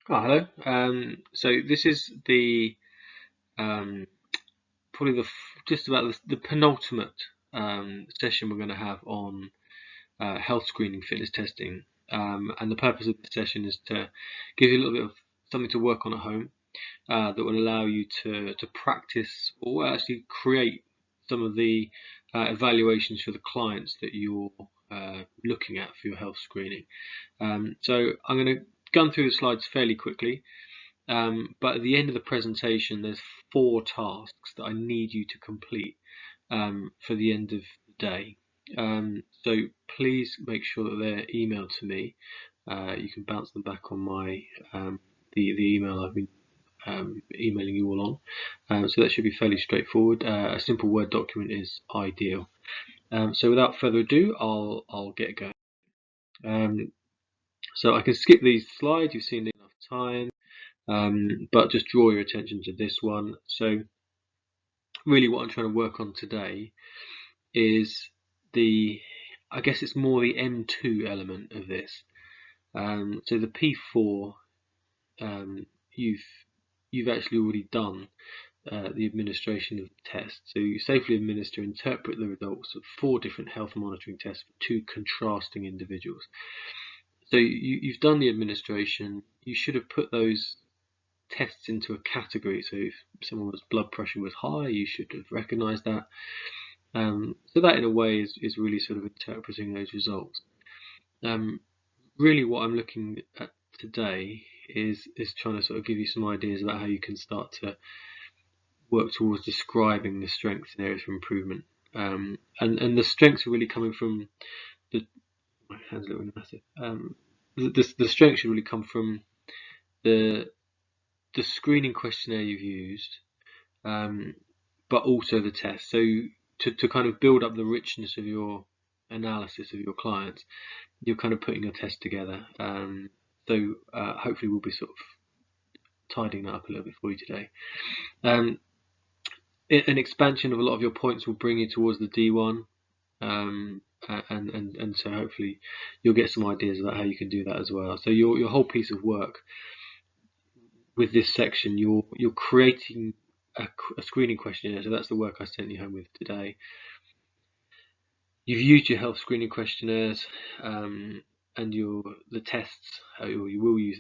Oh, hello. So this is the probably just about the penultimate session we're going to have on health screening, fitness testing, and the purpose of the session is to give you a little bit of something to work on at home that will allow you to practice or actually create some of the evaluations for the clients that you're looking at for your health screening. So I'm going to gun through the slides fairly quickly. But at the end of the presentation, there's 4 tasks that I need you to complete for the end of the day. So please make sure that they're emailed to me. You can bounce them back on my the email I've been emailing you all on. So that should be fairly straightforward. A simple Word document is ideal. So without further ado, I'll get going. So I can skip these slides. You've seen enough time. But just draw your attention to this one. So really what I'm trying to work on today is I guess it's more the M2 element of this. So the P4, you've actually already done the administration of the test. So you safely administer, interpret the results of 4 different health monitoring tests for 2 contrasting individuals. So you've done the administration. You should have put those tests into a category. So if someone's blood pressure was high, you should have recognised that. So that in a way is really sort of interpreting those results. Really what I'm looking at today is trying to sort of give you some ideas about how you can start to work towards describing the strengths and areas for improvement. And the strengths are really coming from my hand's a little massive. The strengths should really come from the screening questionnaire you've used, but also the test. So to kind of build up the richness of your analysis of your clients, you're kind of putting your test together. So hopefully we'll be sort of tidying that up a little bit for you today. An expansion of a lot of your points will bring you towards the D1, and so hopefully you'll get some ideas about how you can do that as well. So your whole piece of work with this section, you're creating a screening questionnaire. So that's the work I sent you home with today. You've used your health screening questionnaires and the tests, or you will use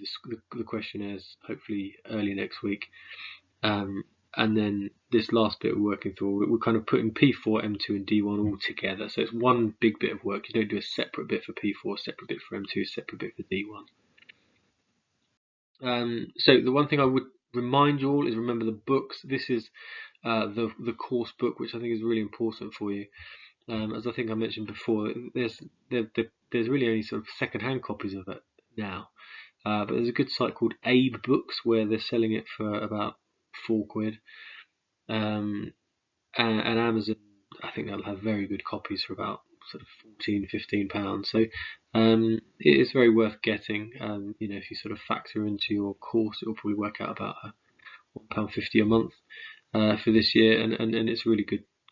the questionnaires hopefully early next week. And then this last bit we're working through, we're kind of putting P4, M2 and D1 all together. So it's one big bit of work. You don't do a separate bit for P4, separate bit for M2, separate bit for D1. So the one thing I would remind you all is remember the books. This is the course book, which I think is really important for you. As I think I mentioned before, there's really only sort of second-hand copies of it now. But there's a good site called Abe Books where they're selling it for about £4. And Amazon, I think they'll have very good copies for about sort of £14-15. So it is very worth getting. If you sort of factor into your course, it will probably work out about £1.50 a month for this year, and it's really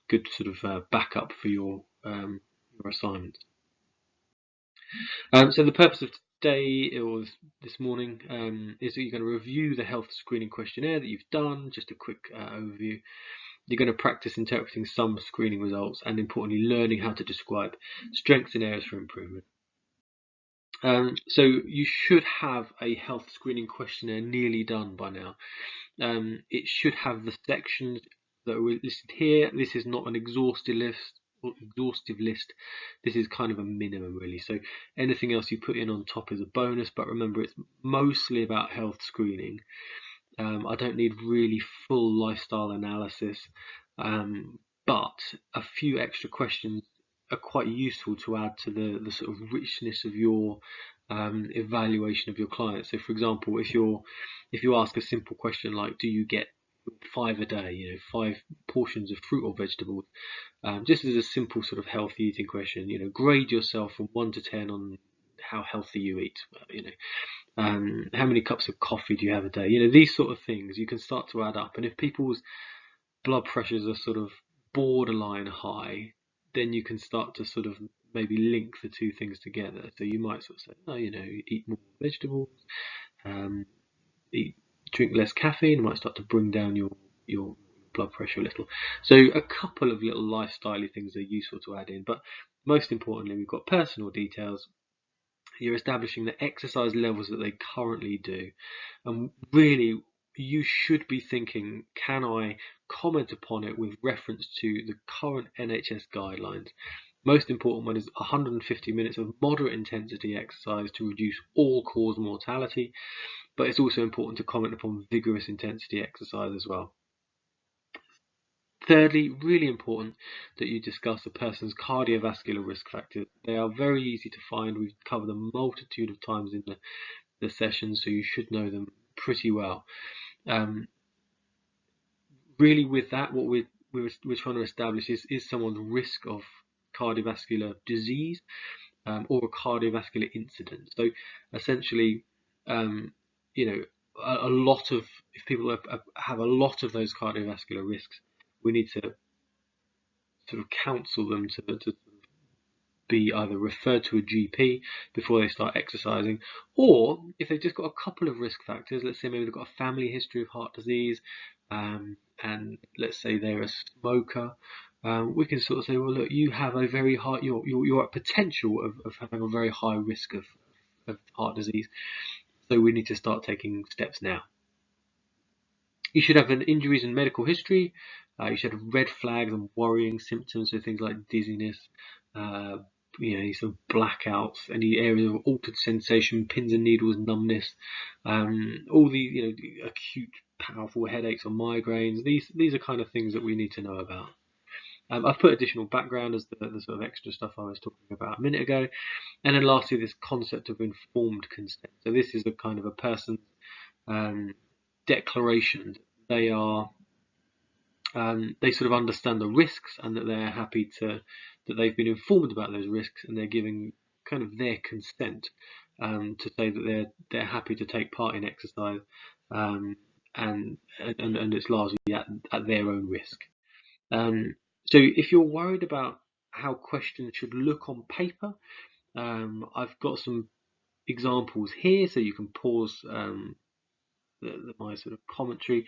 good sort of backup for your assignments. So the purpose of today or this morning is that you're going to review the health screening questionnaire that you've done. Just a quick overview. You're going to practice interpreting some screening results and, importantly, learning how to describe strengths and areas for improvement. So you should have a health screening questionnaire nearly done by now. It should have the sections that are listed here. This is not an exhaustive list. This is kind of a minimum, really. So anything else you put in on top is a bonus, but remember it's mostly about health screening. I don't need really full lifestyle analysis, but a few extra questions are quite useful to add to the sort of richness of your evaluation of your clients. So, for example, if you ask a simple question like, "Do you get 5 a day? 5 portions of fruit or vegetables?" Just as a simple sort of healthy eating question. Grade yourself from 1 to 10 on how healthy you eat. How many cups of coffee do you have a day? These sort of things you can start to add up. And if people's blood pressures are sort of borderline high, then you can start to sort of maybe link the two things together. So you might sort of say, eat more vegetables, drink less caffeine. It might start to bring down your blood pressure a little. So a couple of little lifestyle things are useful to add in, but most importantly, we've got personal details. You're establishing the exercise levels that they currently do, and really you should be thinking, can I comment upon it with reference to the current NHS guidelines? Most important one is 150 minutes of moderate intensity exercise to reduce all-cause mortality, but it's also important to comment upon vigorous intensity exercise as well. Thirdly, really important that you discuss a person's cardiovascular risk factors. They are very easy to find. We've covered a multitude of times in the sessions, so you should know them pretty well. Really, with that, what we're trying to establish is someone's risk of cardiovascular disease or a cardiovascular incident. So essentially, a lot of, if people have a lot of those cardiovascular risks, we need to sort of counsel them to be either referred to a GP before they start exercising, or if they've just got a couple of risk factors, let's say maybe they've got a family history of heart disease, and let's say they're a smoker, we can sort of say, well, look, you have a very high, you're at potential of having a very high risk of heart disease, so we need to start taking steps now. You should have an injuries and medical history. You should have red flags and worrying symptoms, so things like dizziness, any sort of blackouts, any areas of altered sensation, pins and needles, numbness, all the acute, powerful headaches or migraines. These are kind of things that we need to know about. I've put additional background as the sort of extra stuff I was talking about a minute ago. And then lastly, this concept of informed consent. So this is a kind of a person's declaration. They sort of understand the risks and that they're happy that they've been informed about those risks, and they're giving kind of their consent to say that they're happy to take part in exercise, and it's largely at their own risk. So if you're worried about how questions should look on paper, I've got some examples here, so you can pause my sort of commentary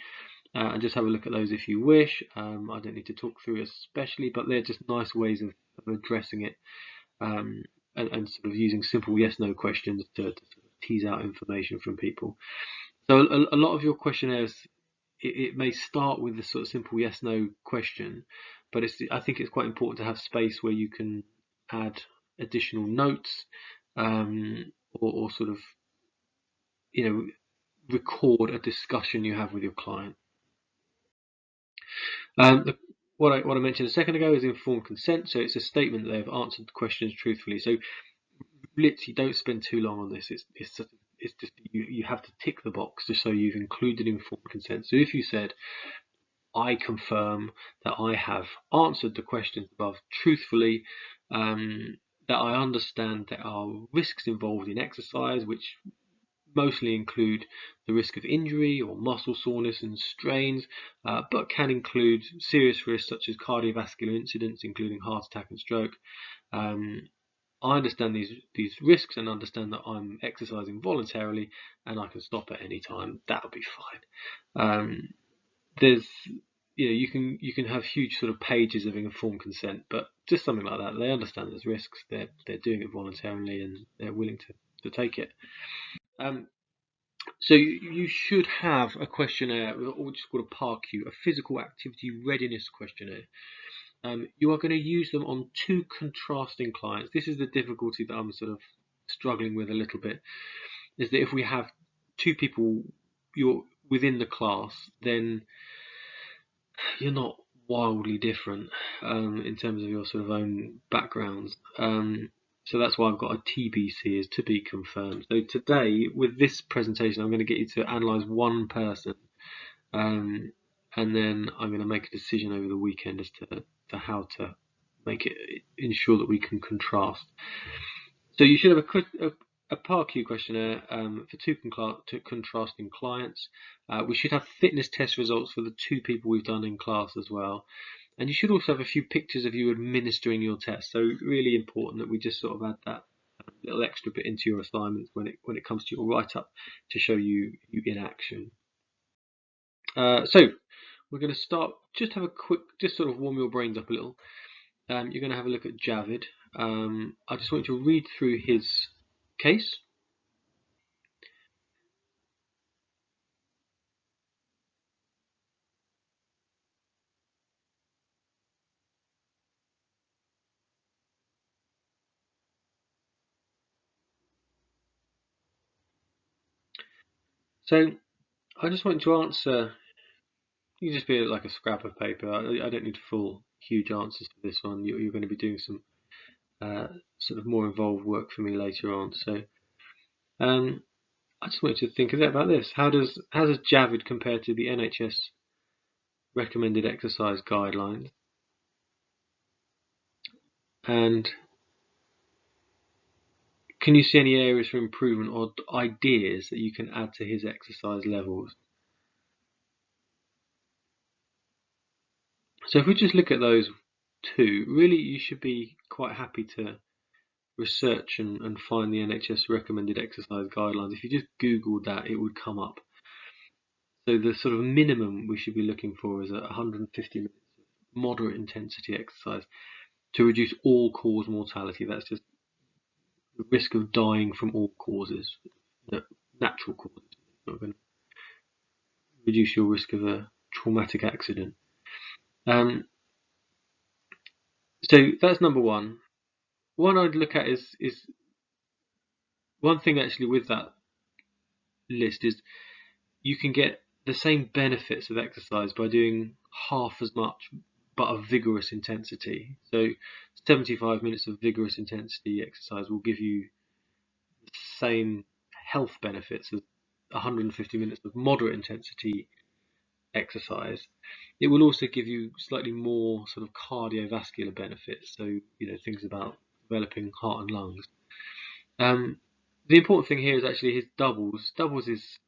and just have a look at those if you wish. I don't need to talk through especially, but they're just nice ways of addressing it, and sort of using simple yes/no questions to sort of tease out information from people. So a lot of your questionnaires, it may start with the sort of simple yes/no question, but I think it's quite important to have space where you can add additional notes, or sort of record a discussion you have with your client. What I mentioned a second ago is informed consent. So it's a statement that they've answered questions truthfully. So literally, don't spend too long on this. It's just you have to tick the box to show you've included informed consent. So if you said, I confirm that I have answered the questions above truthfully, that I understand there are risks involved in exercise, which mostly include the risk of injury or muscle soreness and strains, but can include serious risks such as cardiovascular incidents, including heart attack and stroke. I understand these risks and understand that I'm exercising voluntarily and I can stop at any time. That'll be fine. You can have huge sort of pages of informed consent, but just something like that. They understand there's risks. They're doing it voluntarily and they're willing to take it. So you should have a questionnaire, which is called a PARQ, a physical activity readiness questionnaire. You are going to use them on two contrasting clients. This is the difficulty that I'm sort of struggling with a little bit, is that if we have two people you're within the class, then you're not wildly different in terms of your sort of own backgrounds. So that's why I've got a TBC, is to be confirmed. So today, with this presentation, I'm going to get you to analyse one person, and then I'm going to make a decision over the weekend as to how to ensure that we can contrast. So you should have a PARQ questionnaire for two contrasting clients. We should have fitness test results for the two people we've done in class as well. And you should also have a few pictures of you administering your test. So really important that we just sort of add that little extra bit into your assignments when it comes to your write-up to show you in action. So we're going to start, just have a quick, just sort of warm your brains up a little. You're going to have a look at Javid. I just want you to read through his case. So I just want you to answer. You can just be like a scrap of paper. I don't need full, huge answers for this one. You're going to be doing some sort of more involved work for me later on. So I just want you to think a bit about this. How does Javid compare to the NHS recommended exercise guidelines? And can you see any areas for improvement or ideas that you can add to his exercise levels? So if we just look at those two, really you should be quite happy to research and find the NHS recommended exercise guidelines. If you just Googled that, it would come up. So the sort of minimum we should be looking for is 150 minutes of moderate intensity exercise to reduce all-cause mortality. That's just the risk of dying from all causes, natural causes. It's not going to reduce your risk of a traumatic accident. So that's number one. One I'd look at is one thing actually with that list is you can get the same benefits of exercise by doing half as much but of vigorous intensity. So 75 minutes of vigorous intensity exercise will give you the same health benefits as 150 minutes of moderate intensity exercise. It will also give you slightly more sort of cardiovascular benefits, so things about developing heart and lungs. The important thing here is actually his doubles. Doubles is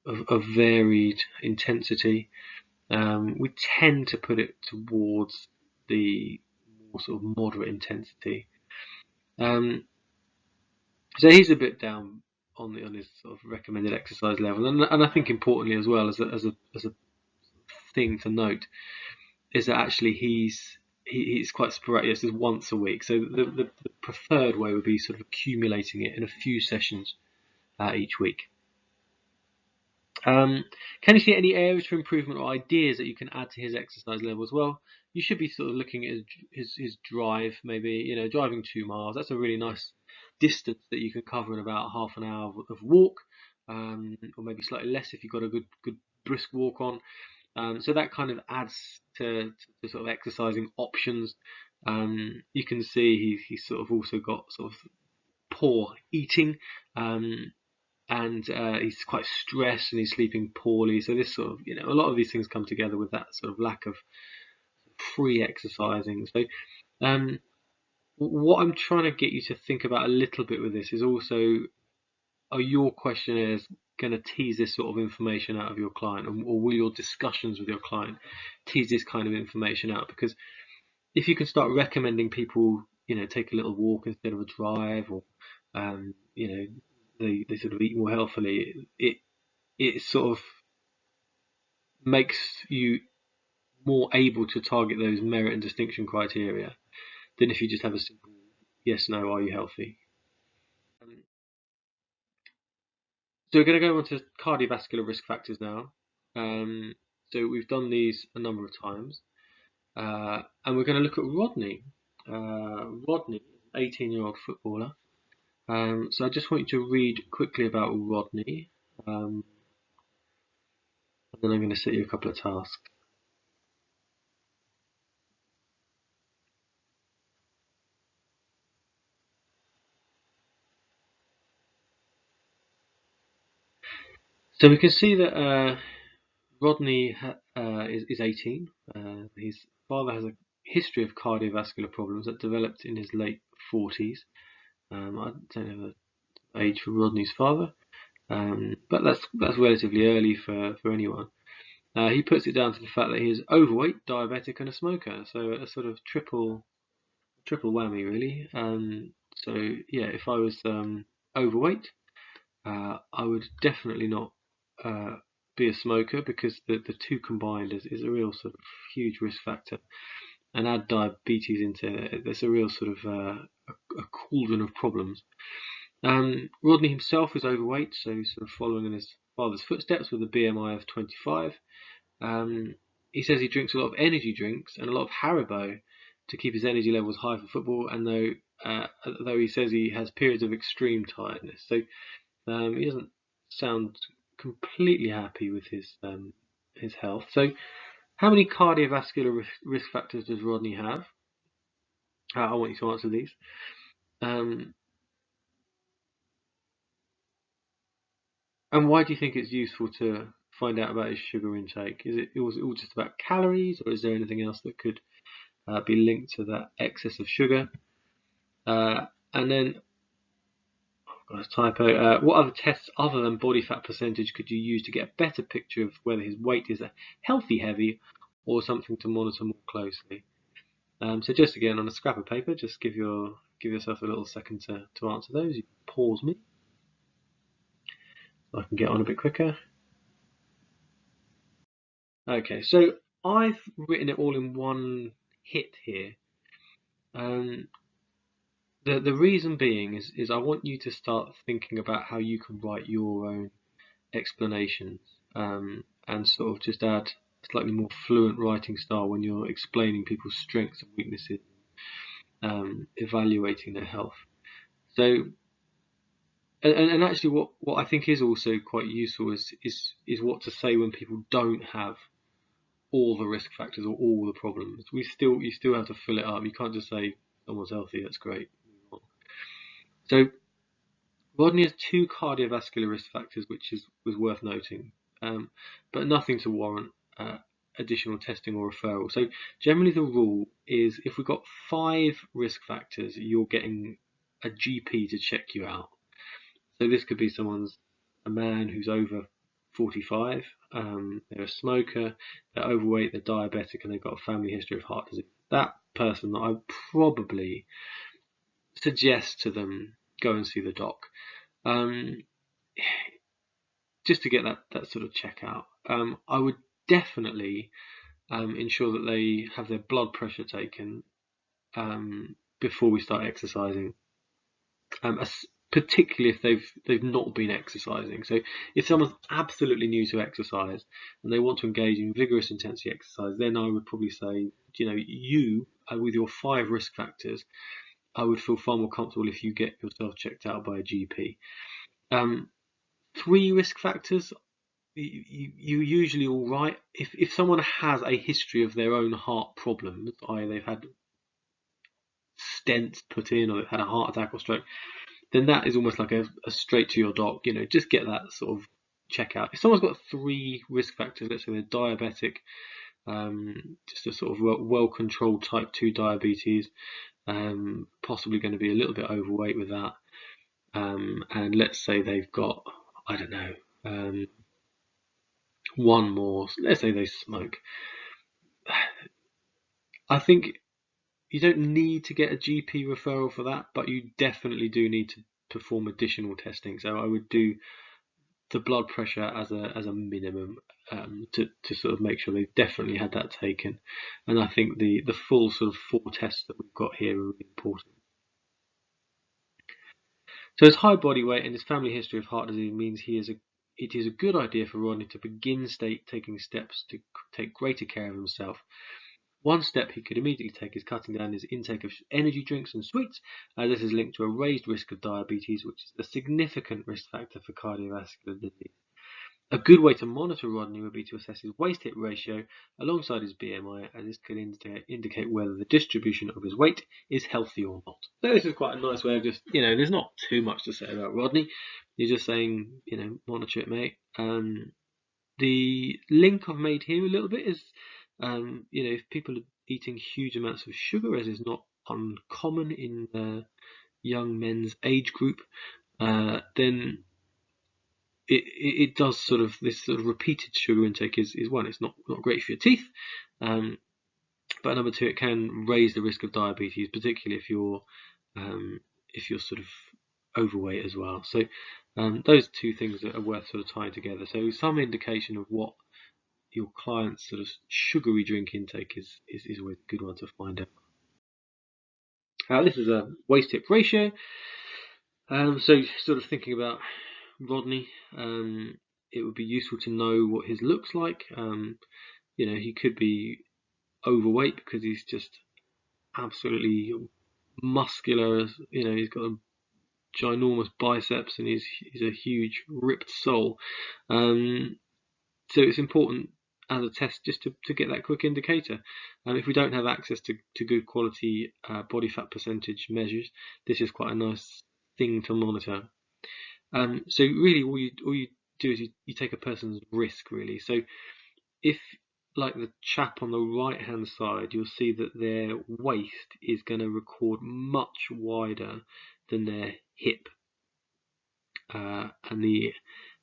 of varied intensity. We tend to put it towards the more sort of moderate intensity. So he's a bit down on his sort of recommended exercise level, and I think importantly as well as a thing to note is that actually he's quite sporadic. This is once a week, so the preferred way would be sort of accumulating it in a few sessions each week. Can you see any areas for improvement or ideas that you can add to his exercise levels? Well, you should be sort of looking at his drive, maybe driving 2 miles. That's a really nice distance that you can cover in about half an hour of walk, or maybe slightly less if you've got a good brisk walk on. So that kind of adds to sort of exercising options. You can see he's sort of also got sort of poor eating. And he's quite stressed and he's sleeping poorly. So this sort of, a lot of these things come together with that sort of lack of free exercising. So what I'm trying to get you to think about a little bit with this is also, are your questionnaires going to tease this sort of information out of your client, or will your discussions with your client tease this kind of information out? Because if you can start recommending people, take a little walk instead of a drive, or they sort of eat more healthily, it sort of makes you more able to target those merit and distinction criteria than if you just have a simple yes, no, are you healthy? So we're going to go on to cardiovascular risk factors now. So we've done these a number of times, and we're going to look at Rodney. Rodney, 18-year-old footballer. So I just want you to read quickly about Rodney, and then I'm going to set you a couple of tasks. So we can see that Rodney is 18. His father has a history of cardiovascular problems that developed in his late 40s. I don't know the age for Rodney's father, but that's relatively early for anyone. He puts it down to the fact that he is overweight, diabetic, and a smoker. So a sort of triple triple whammy really. So yeah, if I was overweight, I would definitely not be a smoker, because the two combined is a real sort of huge risk factor. And add diabetes into it, there's a real sort of a cauldron of problems. Rodney himself is overweight, so he's sort of following in his father's footsteps with a BMI of 25. Um, he says he drinks a lot of energy drinks and a lot of Haribo to keep his energy levels high for football, and though he says he has periods of extreme tiredness. So he doesn't sound completely happy with his health. So how many cardiovascular risk factors does Rodney have? I want you to answer these. Um, and why do you think it's useful to find out about his sugar intake? Was it all just about calories, or is there anything else that could be linked to that excess of sugar? And then, I've got a typo. What other tests other than body fat percentage could you use to get a better picture of whether his weight is a healthy heavy or something to monitor more closely? So just again on a scrap of paper, just give yourself a little second to answer those. You can pause me so I can get on a bit quicker. Okay, so I've written it all in one hit here. Um, the reason being is I want you to start thinking about how you can write your own explanations, and sort of just add a slightly more fluent writing style when you're explaining people's strengths and weaknesses, evaluating their health. So, and actually, what I think is also quite useful is what to say when people don't have all the risk factors or all the problems. You still have to fill it up. You can't just say someone's healthy. That's great. So Rodney has two cardiovascular risk factors, which was worth noting, but nothing to warrant additional testing or referral. So generally, the rule is if we've got 5 risk factors, you're getting a GP to check you out. So this could be a man who's over 45, they're a smoker, they're overweight, they're diabetic, and they've got a family history of heart disease. That person, I would probably suggest to them go and see the doc, um, just to get that sort of check out. I would definitely ensure that they have their blood pressure taken before we start exercising. Particularly if they've not been exercising. So if someone's absolutely new to exercise and they want to engage in vigorous intensity exercise, then I would probably say, with your 5 risk factors, I would feel far more comfortable if you get yourself checked out by a GP. 3 risk factors, you're usually all right. If someone has a history of their own heart problems, i.e. they've had stents put in or they've had a heart attack or stroke, then that is almost like a straight to your doc. Just get that sort of check out. If someone's got 3 risk factors, let's say they're diabetic, just a sort of well-controlled type 2 diabetes, possibly going to be a little bit overweight with that, and let's say they've got, I don't know, one more, let's say they smoke. I think you don't need to get a GP referral for that, but you definitely do need to perform additional testing. So I would do the blood pressure as a minimum, to sort of make sure they've definitely had that taken. And I think the full sort of 4 tests that we've got here are really important. So his high body weight and his family history of heart disease means it is a good idea for Rodney to begin taking steps to take greater care of himself. One step he could immediately take is cutting down his intake of energy drinks and sweets, as this is linked to a raised risk of diabetes, which is a significant risk factor for cardiovascular disease. A good way to monitor Rodney would be to assess his waist-hip ratio alongside his BMI, as this could indicate whether the distribution of his weight is healthy or not. So this is quite a nice way of just, there's not too much to say about Rodney. You're just saying, monitor it, mate. The link I've made here a little bit is, if people are eating huge amounts of sugar, as is not uncommon in young men's age group, then it does this sort of repeated sugar intake is one, it's not great for your teeth, but number two, it can raise the risk of diabetes, particularly if you're sort of overweight as well. So those are two things that are worth sort of tying together. So some indication of what your client's sort of sugary drink intake is always a good one to find out. This is a waist hip ratio. So sort of thinking about Rodney, it would be useful to know what his looks like. He could be overweight because he's just absolutely muscular. He's got a ginormous biceps and he's a huge ripped soul. So it's important as a test just to get that quick indicator. If we don't have access to good quality body fat percentage measures, this is quite a nice thing to monitor. So really all you do is you take a person's risk really. So if, like the chap on the right hand side, you'll see that their waist is going to record much wider than their hip, and the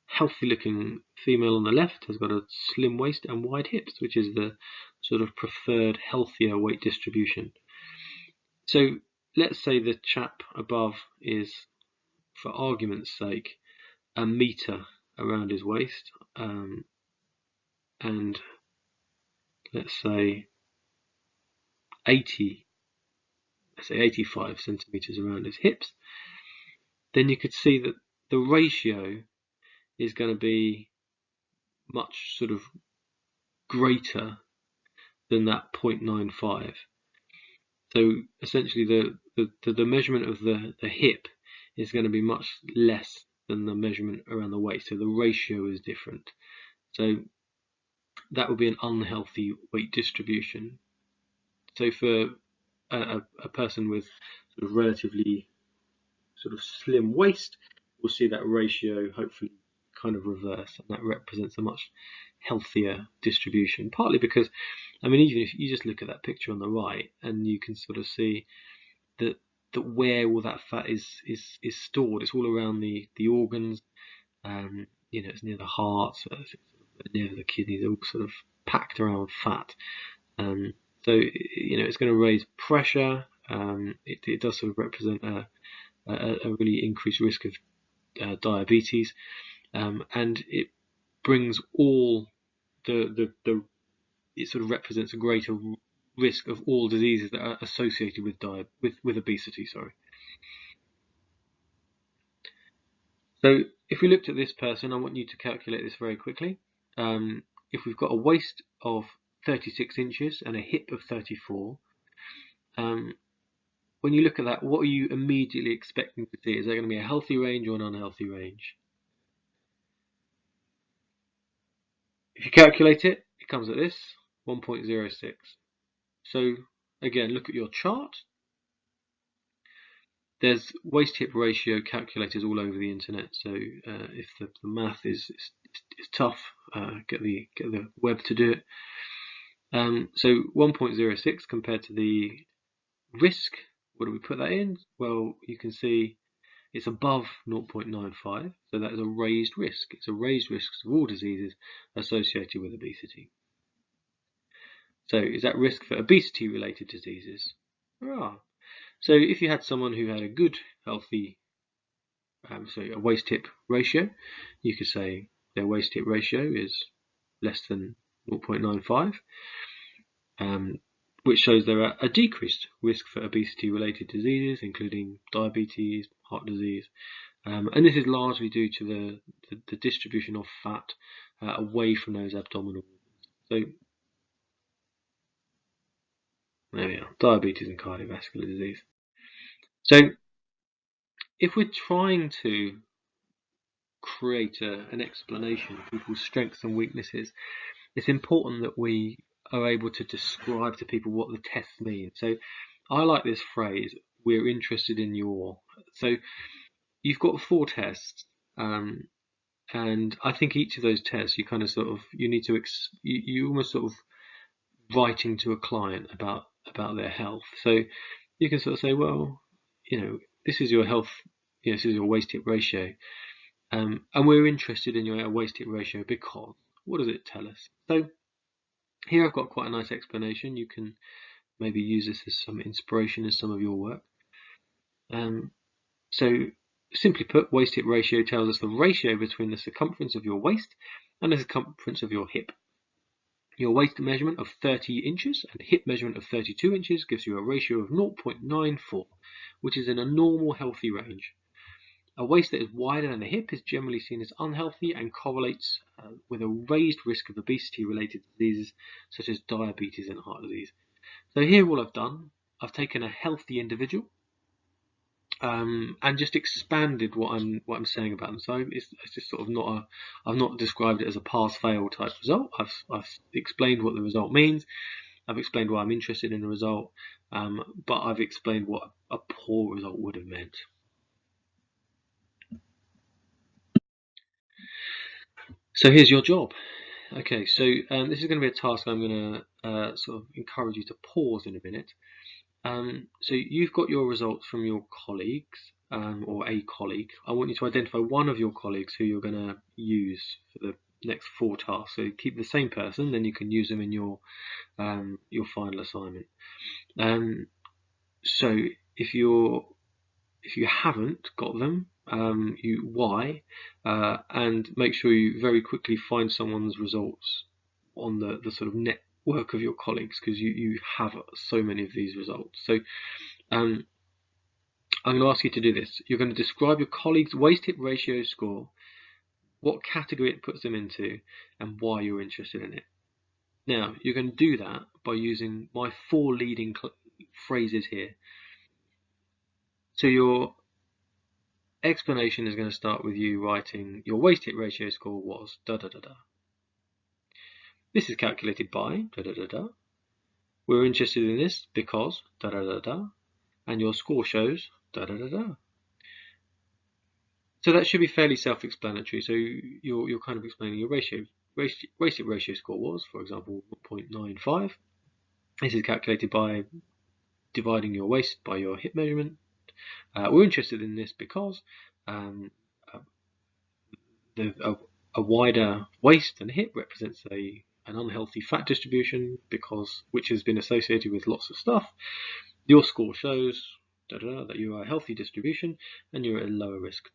healthy looking female on the left has got a slim waist and wide hips, which is the sort of preferred healthier weight distribution. So let's say the chap above is, for argument's sake, a meter around his waist, and let's say 85 centimeters around his hips, then you could see that the ratio is going to be much sort of greater than that 0.95. So essentially the measurement of the hip is going to be much less than the measurement around the waist. So the ratio is different. So that would be an unhealthy weight distribution. So for a person with sort of relatively sort of slim waist, we'll see that ratio hopefully kind of reverse, and that represents a much healthier distribution. Partly because, even if you just look at that picture on the right, and you can sort of see that where all that fat is stored. It's all around the organs. It's near the heart, near the kidneys, all sort of packed around fat. So it's going to raise pressure. It does sort of represent a really increased risk of diabetes, and it brings all it sort of represents a greater risk of all diseases that are associated with obesity. So if we looked at this person, I want you to calculate this very quickly. If we've got a waist of 36 inches and a hip of 34, when you look at that, what are you immediately expecting to see? Is there going to be a healthy range or an unhealthy range? If you calculate it, it comes at this, 1.06. So again, look at your chart. There's waist-hip ratio calculators all over the internet. So if the math is tough, get the web to do it. So 1.06 compared to the risk, what do we put that in? Well, you can see it's above 0.95, so that is a raised risk. It's a raised risk of all diseases associated with obesity. So is that risk for obesity-related diseases? So if you had someone who had a good, healthy, a waist-hip ratio, you could say their waist-hip ratio is less than 0.95, which shows they're at a decreased risk for obesity-related diseases, including diabetes, heart disease, and this is largely due to the distribution of fat away from those abdominal walls. So there we are, diabetes and cardiovascular disease. So if we're trying to create an explanation of people's strengths and weaknesses, it's important that we are able to describe to people what the tests mean. So I like this phrase, we're interested in your. So you've got 4 tests, and I think each of those tests you kind of sort of you need to you almost sort of writing to a client about their health. So you can sort of say, well, this is your health, this is your waist-hip ratio, and we're interested in your waist-hip ratio because what does it tell us? So here I've got quite a nice explanation. You can maybe use this as some inspiration in some of your work. So simply put, waist-hip ratio tells us the ratio between the circumference of your waist and the circumference of your hip. Your waist measurement of 30 inches and hip measurement of 32 inches gives you a ratio of 0.94, which is in a normal, healthy range. A waist that is wider than the hip is generally seen as unhealthy and correlates with a raised risk of obesity-related diseases such as diabetes and heart disease. So here all I've done, I've taken a healthy individual and just expanded what I'm saying about them. So it's just sort of not I've not described it as a pass-fail type result. I've explained what the result means. I've explained why I'm interested in the result, but I've explained what a poor result would have meant. So here's your job. Okay, so this is going to be a task I'm going to sort of encourage you to pause in a minute. So you've got your results from your colleagues or a colleague. I want you to identify one of your colleagues who you're going to use for the next 4 tasks. So keep the same person, then you can use them in your final assignment. So if you haven't got them, why, and make sure you very quickly find someone's results on the sort of network of your colleagues, because you have so many of these results. So I'm going to ask you to do this. You're going to describe your colleague's waist-hip ratio score, what category it puts them into, and why you're interested in it. Now, you're going to do that by using my 4 leading phrases here. So your explanation is going to start with you writing your waist-hip ratio score was da da da da. This is calculated by da da da da. We're interested in this because da da da da, and your score shows da da da da. So that should be fairly self-explanatory. So you're kind of explaining your waist-hip ratio score was, for example, 0.95. This is calculated by dividing your waist by your hip measurement. We're interested in this because a wider waist than hip represents an unhealthy fat distribution, which has been associated with lots of stuff. Your score shows that you are a healthy distribution and you're at a lower risk.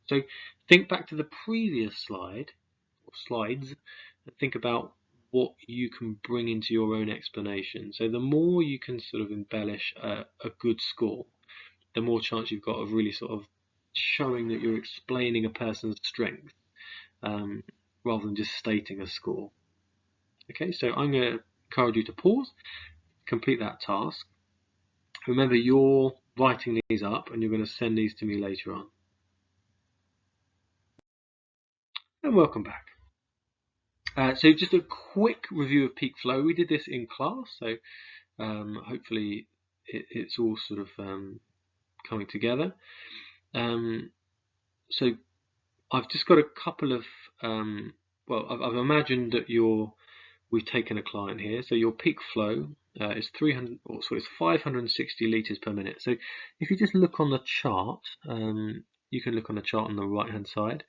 So think back to the previous slide or slides and think about what you can bring into your own explanation. So the more you can sort of embellish a good score, the more chance you've got of really sort of showing that you're explaining a person's strength rather than just stating a score. Okay, so I'm going to encourage you to pause, complete that task. Remember, you're writing these up and you're going to send these to me later on. And welcome back. So just a quick review of peak flow. We did this in class, so hopefully it's all sort of coming together. So I've just got a couple of, I've imagined that we've taken a client here. So your peak flow is 560 litres per minute. So if you just look on the chart, you can look on the chart on the right hand side,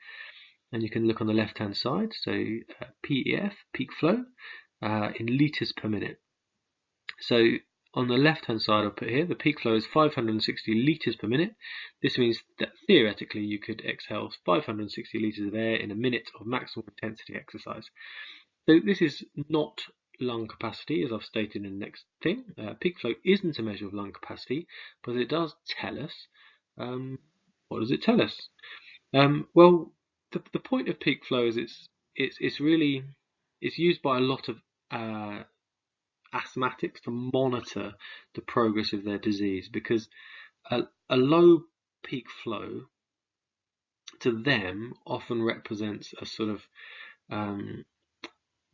and you can look on the left hand side. So PEF, peak flow, in litres per minute. So on the left hand side I'll put here, the peak flow is 560 litres per minute. This means that theoretically you could exhale 560 litres of air in a minute of maximum intensity exercise. So this is not lung capacity, as I've stated in the next thing. Peak flow isn't a measure of lung capacity, but it does tell us. What does it tell us? Well, the point of peak flow is it's used by a lot of asthmatics to monitor the progress of their disease, because a low peak flow to them often represents a sort of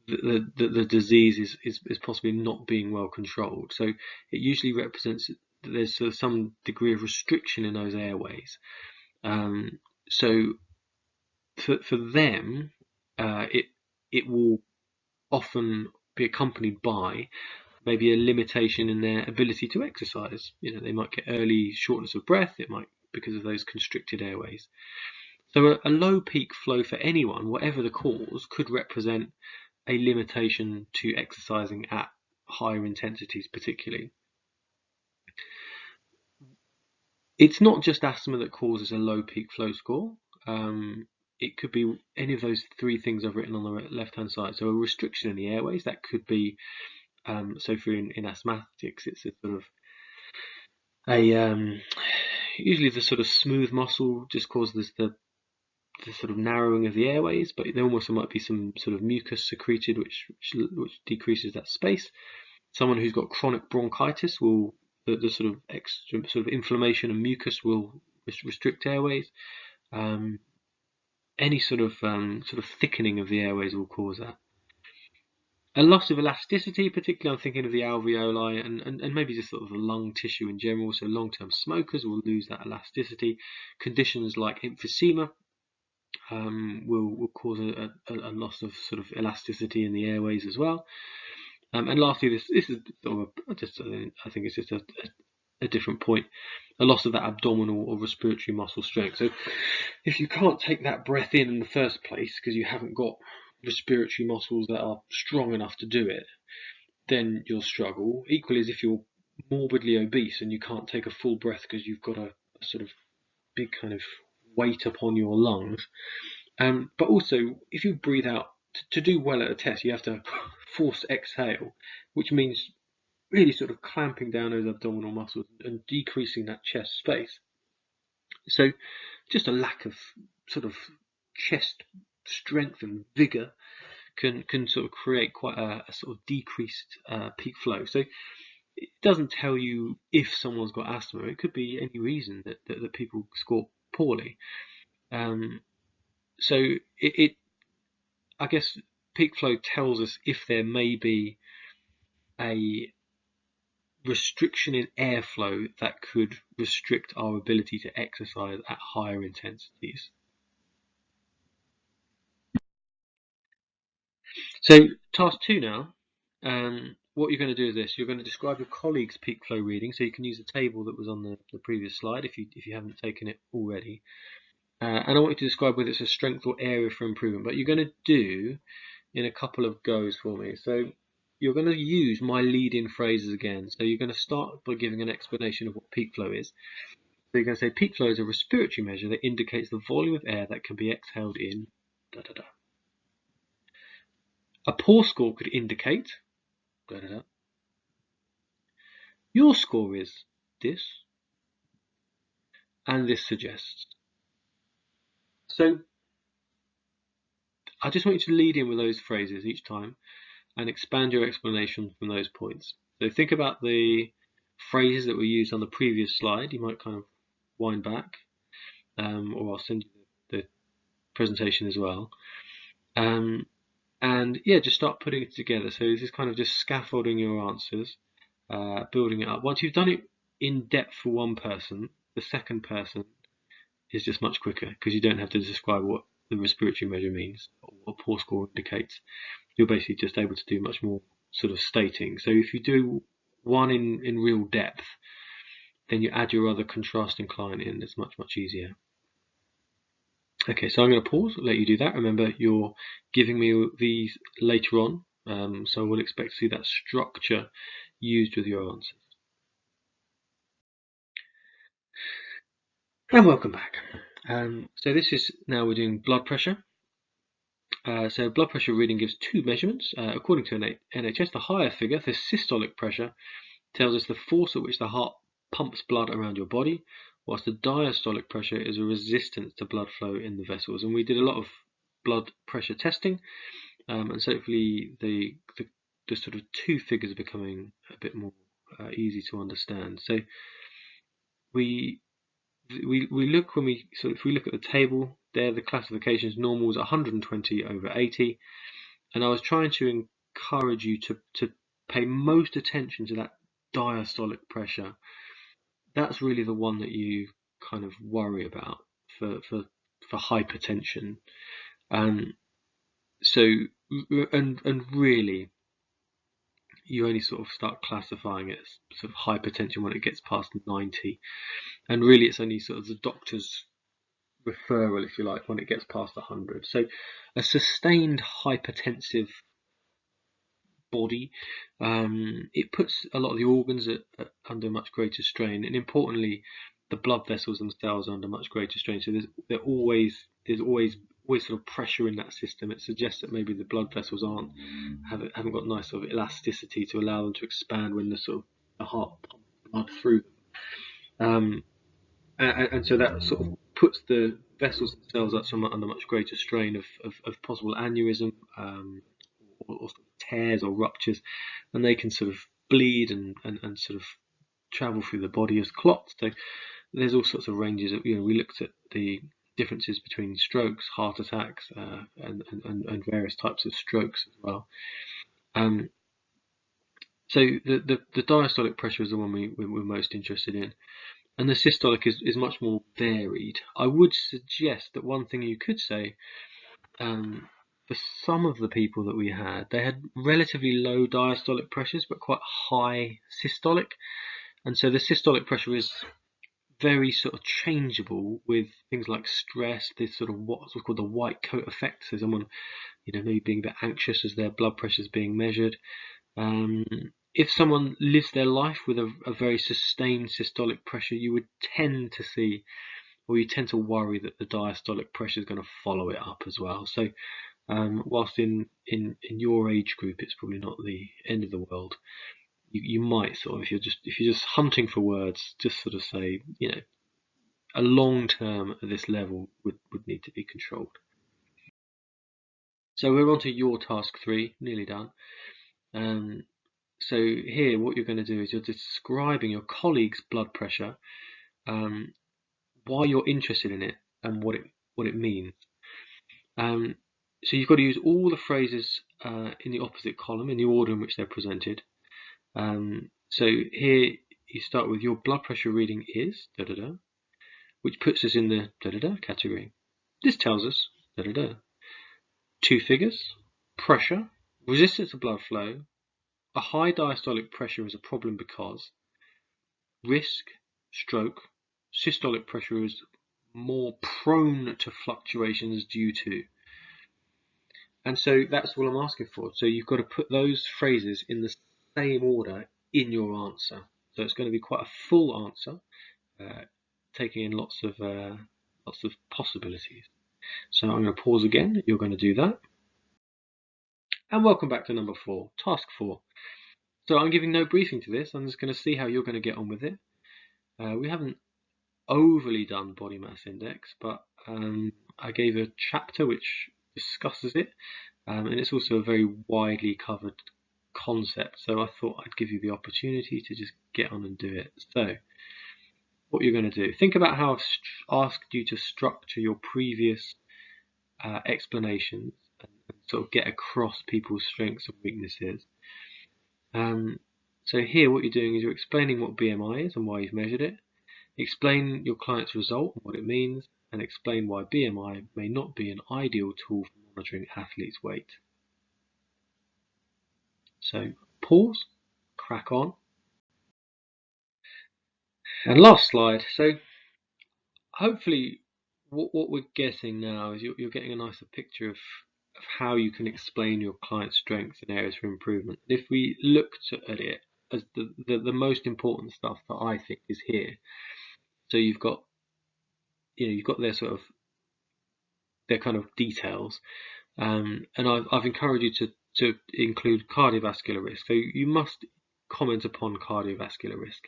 the disease is possibly not being well controlled. So it usually represents that there's sort of some degree of restriction in those airways. So for them, it will often be accompanied by maybe a limitation in their ability to exercise. They might get early shortness of breath. It might because of those constricted airways. So a low peak flow for anyone, whatever the cause, could represent a limitation to exercising at higher intensities particularly. It's not just asthma that causes a low peak flow score. It could be any of those three things I've written on the left-hand side. So a restriction in the airways, that could be, so for in asthmatics, it's a sort of usually the sort of smooth muscle just causes the sort of narrowing of the airways, but there also might be some sort of mucus secreted which decreases that space. Someone who's got chronic bronchitis will, the sort of extra sort of inflammation and mucus will restrict airways. Any sort of thickening of the airways will cause that. A loss of elasticity, particularly I'm thinking of the alveoli and maybe just sort of the lung tissue in general. So long-term smokers will lose that elasticity. Conditions like emphysema will cause a loss of sort of elasticity in the airways as well. And lastly, this is sort of I think it's just a different point. A loss of that abdominal or respiratory muscle strength. So if you can't take that breath in the first place because you haven't got respiratory muscles that are strong enough to do it, then you'll struggle. Equally as if you're morbidly obese and you can't take a full breath because you've got a sort of big kind of weight upon your lungs. But also, if you breathe out, to do well at a test, you have to force exhale, which means really sort of clamping down those abdominal muscles and decreasing that chest space. So just a lack of sort of chest strength and vigor can sort of create quite a sort of decreased peak flow. So it doesn't tell you if someone's got asthma. It could be any reason that people score poorly. So I guess peak flow tells us if there may be a restriction in airflow that could restrict our ability to exercise at higher intensities. So task 2 now, what you're going to do is this. You're going to describe your colleague's peak flow reading, so you can use the table that was on the previous slide if you haven't taken it already. And I want you to describe whether it's a strength or area for improvement, but you're going to do in a couple of goes for me. So you're going to use my lead-in phrases again. So you're going to start by giving an explanation of what peak flow is. So you're going to say peak flow is a respiratory measure that indicates the volume of air that can be exhaled in da da da. A poor score could indicate da da da. Your score is this, and this suggests. So I just want you to lead in with those phrases each time and expand your explanation from those points. So think about the phrases that were used on the previous slide. You might kind of wind back, or I'll send you the presentation as well. And yeah, just start putting it together. So this is kind of just scaffolding your answers, building it up. Once you've done it in depth for one person, the second person is just much quicker because you don't have to describe what the respiratory measure means or what poor score indicates. You're basically just able to do much more sort of stating. So if you do one in real depth, then you add your other contrasting client in. It's much easier. Okay, so I'm going to pause, let you do that. Remember, you're giving me these later on, so we'll expect to see that structure used with your answers. And welcome back. So this is now we're doing blood pressure. So blood pressure reading gives two measurements. According to NHS, the higher figure, the systolic pressure, tells us the force at which the heart pumps blood around your body, whilst the diastolic pressure is a resistance to blood flow in the vessels. And we did a lot of blood pressure testing, and so hopefully the sort of two figures are becoming a bit more easy to understand. So we look when we if we look at the table there, the classification is normal is 120/80, and I was trying to encourage you to pay most attention to that diastolic pressure. That's really the one that you kind of worry about for hypertension. So and really you only sort of start classifying it as sort of hypertension when it gets past 90, and really it's only sort of the doctor's referral, if you like, when it gets past 100. So a sustained hypertensive body. It puts a lot of the organs under much greater strain, and importantly, the blood vessels themselves are under much greater strain. So there's always sort of pressure in that system. It suggests that maybe the blood vessels haven't got nice sort of elasticity to allow them to expand when the heart pumps blood through them. And so that sort of puts the vessels themselves under much greater strain of possible aneurysm, or tears or ruptures, and they can sort of bleed and sort of travel through the body as clots. So there's all sorts of ranges. We looked at the differences between strokes, heart attacks, and various types of strokes as well. So the diastolic pressure is the one we're most interested in. And the systolic is much more varied. I would suggest that one thing you could say, for some of the people that we had, they had relatively low diastolic pressures but quite high systolic. And so the systolic pressure is very sort of changeable with things like stress, this sort of what's called the white coat effect. So someone, maybe being a bit anxious as their blood pressure is being measured. If someone lives their life with a very sustained systolic pressure, you would tend to see, or you tend to worry that the diastolic pressure is going to follow it up as well. So whilst in your age group it's probably not the end of the world, you might sort of, if you're just hunting for words, just sort of say, a long term at this level would need to be controlled. So we're on to your task 3, nearly done. So here what you're going to do is you're describing your colleague's blood pressure, why you're interested in it, and what it means. So you've got to use all the phrases in the opposite column in the order in which they're presented. So here you start with your blood pressure reading is da da da, which puts us in the da da da category. This tells us da da da. 2 figures: pressure, resistance to blood flow, a high diastolic pressure is a problem because risk, stroke, systolic pressure is more prone to fluctuations due to. And so that's what I'm asking for. So you've got to put those phrases in the same order in your answer. So it's going to be quite a full answer, taking in lots of possibilities. So I'm going to pause again. You're going to do that. And welcome back to number 4, task 4. So I'm giving no briefing to this. I'm just going to see how you're going to get on with it. We haven't overly done body mass index, but I gave a chapter which discusses it, and it's also a very widely covered concept, so I thought I'd give you the opportunity to just get on and do it. So what you're going to do, think about how I've asked you to structure your previous explanations and sort of get across people's strengths and weaknesses. So here what you're doing is you're explaining what BMI is and why you've measured it. Explain your client's result and what it means, and explain why BMI may not be an ideal tool for monitoring athletes' weight. So pause, crack on. And last slide. So hopefully what we're getting now is you're getting a nicer picture of how you can explain your client's strengths and areas for improvement. If we looked at it as the most important stuff that I think is here. So you've got their sort of their kind of details, and I've encouraged you to include cardiovascular risk. So you must comment upon cardiovascular risk.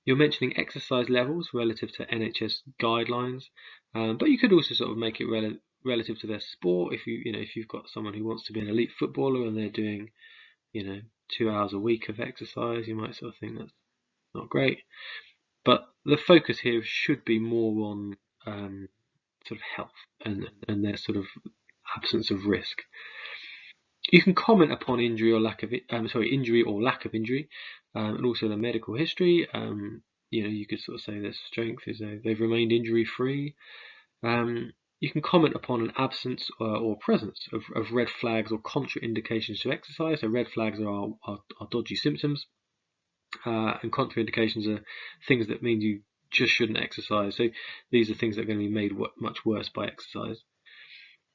You're mentioning exercise levels relative to NHS guidelines, but you could also sort of make it relative to their sport. If you've got someone who wants to be an elite footballer and they're doing 2 hours a week of exercise, you might sort of think that's not great. But the focus here should be more on sort of health and their sort of absence of risk. You can comment upon injury or lack of injury, and also the medical history. You could sort of say their strength is they've remained injury free. You can comment upon an absence or presence of red flags or contraindications to exercise. So red flags are dodgy symptoms, and contraindications are things that mean you just shouldn't exercise. So these are things that are going to be made much worse by exercise.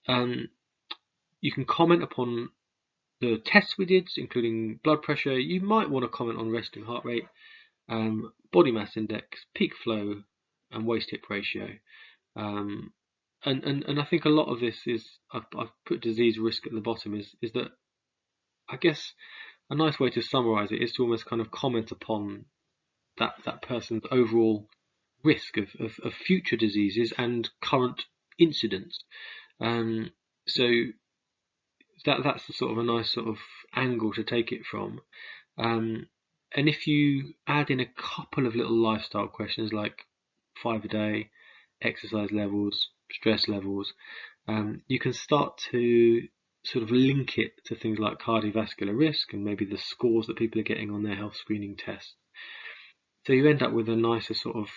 You can comment upon the tests we did, including blood pressure. You might want to comment on resting heart rate, body mass index, peak flow, and waist hip ratio. And I think a lot of this is, I've put disease risk at the bottom, is that, I guess a nice way to summarize it is to almost kind of comment upon that person's overall risk of future diseases and current incidents. So that's the sort of a nice sort of angle to take it from. And if you add in a couple of little lifestyle questions like 5 a day, exercise levels, stress levels, you can start to sort of link it to things like cardiovascular risk and maybe the scores that people are getting on their health screening tests. So you end up with a nicer sort of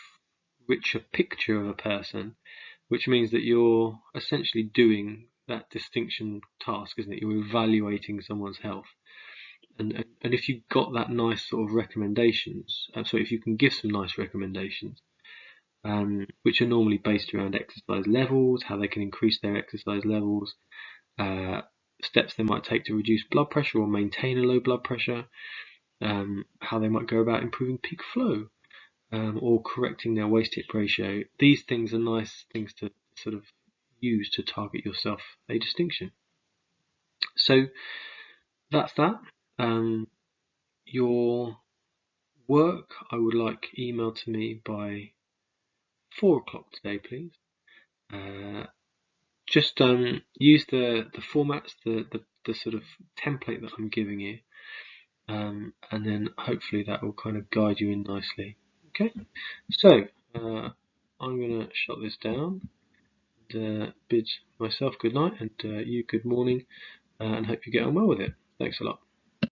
richer picture of a person, which means that you're essentially doing that distinction task, isn't it? You're evaluating someone's health. And if you've got that nice sort of recommendations, so if you can give some nice recommendations, which are normally based around exercise levels, how they can increase their exercise levels, steps they might take to reduce blood pressure or maintain a low blood pressure, how they might go about improving peak flow, or correcting their waist hip ratio. These things are nice things to sort of use to target yourself a distinction. So that's that. Your work I would like emailed to me by 4 o'clock today, please. Just use the formats, the sort of template that I'm giving you, and then hopefully that will kind of guide you in nicely. Okay, so I'm going to shut this down and bid myself good night and you good morning, and hope you get on well with it. Thanks a lot.